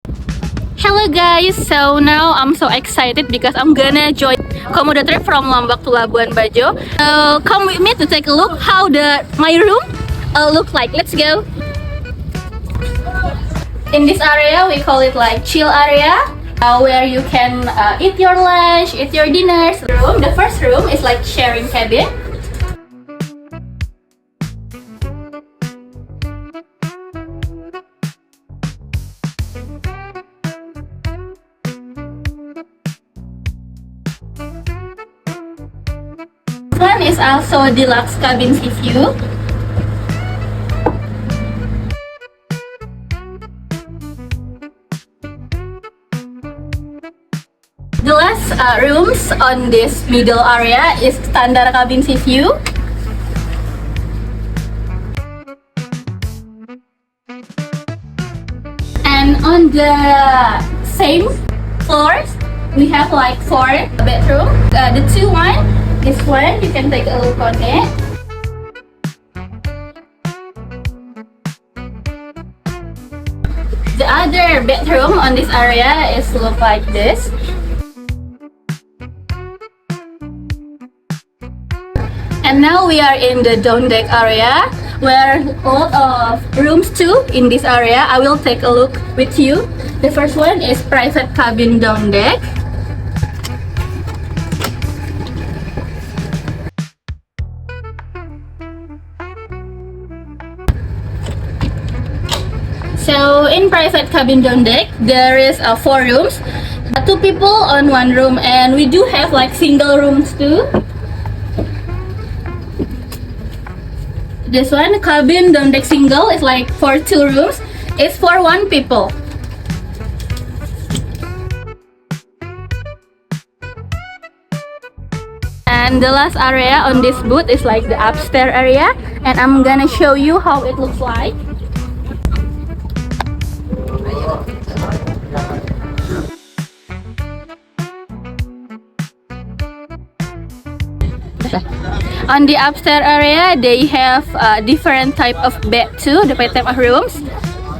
Hello guys, so now I'm so excited because I'm gonna join Komodo trip from Lombok to Labuan Bajo. So come with me to take a look how my room look like. Let's go. In this area we call it like chill area, where you can eat your lunch, eat your dinners. The first room is like sharing cabin. One is also a deluxe cabin sea view. The last rooms on this middle area is standard cabin sea view. And on the same floors, we have like 4 bedrooms. The this one, you can take a look on it. The other bedroom on this area is look like this. And now we are in the down deck area, where a lot of rooms too in this area. I will take a look with you. The first one is private cabin down deck. So in private cabin down deck, there is 4 rooms, 2 people on 1 room, and we do have like single rooms too. This one, cabin down deck single, is like for 2 rooms. It's for 1 people. And the last area on this boat is like the upstairs area, and I'm gonna show you how it looks like. On the upstairs area, they have different type of bed too, different type of rooms.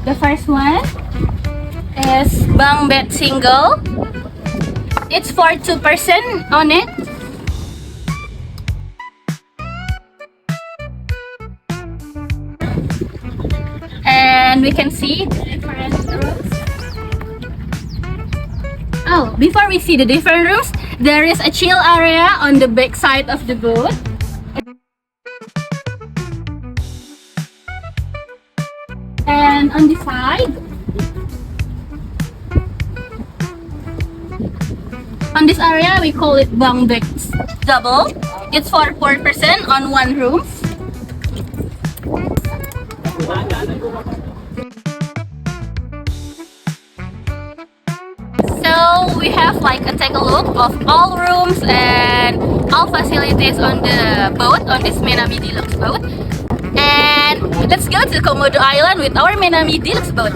The first one is bunk bed single. It's for 2 person on it. And we can see the different rooms. Oh, before we see the different rooms, there is a chill area on the back side of the boat. And on the side, on this area, we call it bunk bed double. It's for 4 person on 1 room. So we have like take a look of all rooms and all facilities on the boat, on this Menami Deluxe Boat. And let's go to Komodo Island with our Menami Deluxe Boat.